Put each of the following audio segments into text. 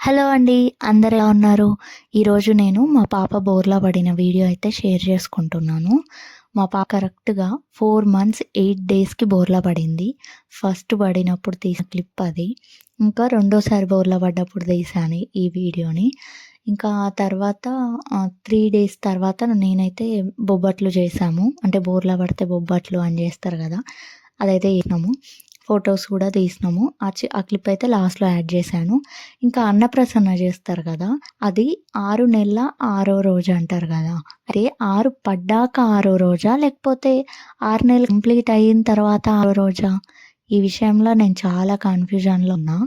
Hello అండి. అందరూ ఎలా ఉన్నారు? ఈరోజు నేను మా పాప బోర్లా పడిన వీడియో అయితే షేర్ చేసుకుంటున్నాను. మా పాప కరెక్ట్‌గా 4 మంత్స్ 8 డేస్‌కి బోర్లా పడింది. ఫస్ట్ పడినప్పుడు తీసిన క్లిప్ అది. ఇంకా రెండోసారి బోర్లా పడ్డప్పుడు తీశాను ఈ వీడియోని. ఇంకా ఆ తర్వాత 3 డేస్ తర్వాత నేనైతే బొబ్బట్లు చేశాము. అంటే బోర్లా పడితే బొబ్బట్లు అని చేస్తారు కదా! అదైతే చేసినాము. ఫోటోస్ కూడా తీసినాము. ఆ క్లిప్ అయితే లాస్ట్‌లో యాడ్ చేశాను. ఇంకా అన్నప్రసన్న చేస్తారు కదా! అది 6 నెలల 6 రోజు అంటారు కదా! అదే 6 పడ్డాక 6 రోజా? లేకపోతే 6 నెలలు కంప్లీట్ అయిన తర్వాత 6 రోజా? ఈ విషయంలో నేను చాలా కన్‌ఫ్యూజన్‌లో ఉన్నా.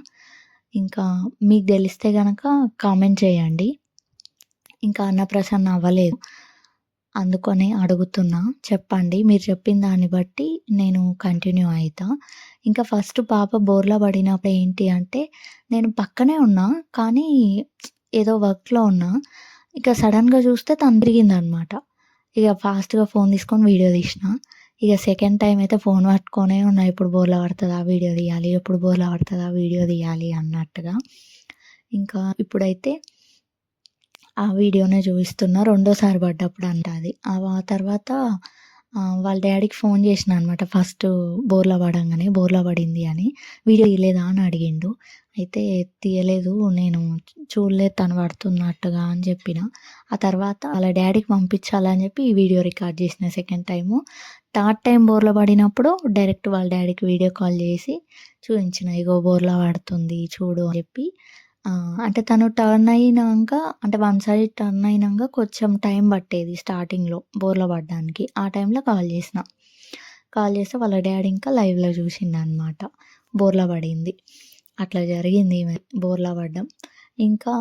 ఇంకా మీకు తెలిస్తే గనక కామెంట్ చేయండి. ఇంకా అన్నప్రసన్న అవ్వలేదు. అందుకనే అడుగుతున్నా. చెప్పండి. మీరు చెప్పిన దాన్ని బట్టి నేను కంటిన్యూ అయితా. ఇంకా ఫస్ట్ పాప బోర్లా పడినప్పుడు ఏంటి అంటే, నేను పక్కనే ఉన్నా. కానీ ఏదో వర్క్‌లో ఉన్నా. ఇక సడెన్‌గా చూస్తే తను తిరిగిందనమాట. ఇక ఫాస్ట్‌గా ఫోన్ తీసుకొని వీడియో తీసినా. ఇక సెకండ్ టైమ్ అయితే ఫోన్ పట్టుకొనే ఉన్నా. ఎప్పుడు బోర్లా పడతదా వీడియో తీయాలి, ఎప్పుడు బోర్లా పడతదా వీడియో తీయాలి అన్నట్టుగా. ఇంకా ఇప్పుడైతే ఆ వీడియోనే చూపిస్తున్నా. రెండోసారి పడ్డప్పుడు అంట అది. తర్వాత వాళ్ళ డ్యాడీకి ఫోన్ చేసినా అనమాట. ఫస్ట్ బోర్లా పడంగానే బోర్లా పడింది అని. వీడియో తీయలేదా అని అడిగిండు. అయితే తీయలేదు నేను చూడలేదు తను పడుతున్నట్టుగా అని చెప్పిన. ఆ తర్వాత వాళ్ళ డ్యాడీకి పంపించాలని చెప్పి ఈ వీడియో రికార్డ్ చేసిన సెకండ్ టైము. థర్డ్ టైం బోర్లా పడినప్పుడు డైరెక్ట్ వాళ్ళ డ్యాడీకి వీడియో కాల్ చేసి చూపించిన. ఇగో బోర్లా పడుతుంది చూడు అని చెప్పి. అంటే తను టర్న్ అయినంక అంటే వన్ సైడ్ టర్న్ అయినంక కొంచెం టైం పట్టేది స్టార్టింగ్‌లో బోర్లా పడడానికి. ఆ టైంలో కాల్ చేసిన. కాల్ చేస్తే వాళ్ళ డ్యాడీ ఇంకా లైవ్‌లో చూసిండనమాట. బోర్లా పడింది. అట్లా జరిగింది ఈమె బోర్లా పడడం. ఇంకా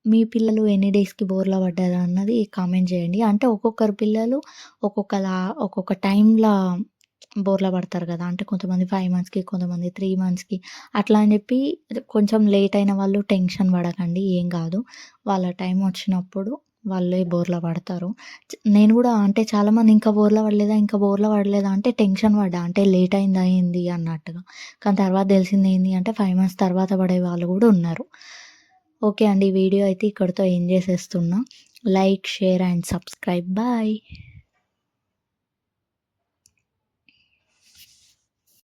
మీ పిల్లలు ఎన్ని డేస్‌కి బోర్లా పడ్డారు అన్నది కామెంట్ చేయండి. అంటే ఒక్కొక్కరు పిల్లలు ఒక్కొక్కలా ఒక్కొక్క టైంలా బోర్లా పడతారు కదా! అంటే కొంతమంది 5 మంత్స్‌కి, కొంతమంది 3 మంత్స్‌కి అట్లా అని చెప్పి కొంచెం లేట్ అయిన వాళ్ళు టెన్షన్ పడకండి. ఏం కాదు. వాళ్ళ టైం వచ్చినప్పుడు వాళ్ళే బోర్లా పడతారు. నేను కూడా అంటే చాలామంది ఇంకా బోర్లా పడలేదా? ఇంకా బోర్లా పడలేదా? అంటే టెన్షన్ పడ్డా. అంటే లేట్ అయిందా ఏంది అన్నట్టుగా. కానీ తర్వాత తెలిసింది ఏంది అంటే 5 మంత్స్ తర్వాత పడే వాళ్ళు కూడా ఉన్నారు. ఓకే అండి. ఈ వీడియో అయితే ఇక్కడితో ఎండ్ చేసేస్తున్నా. Like, share and subscribe. Bye.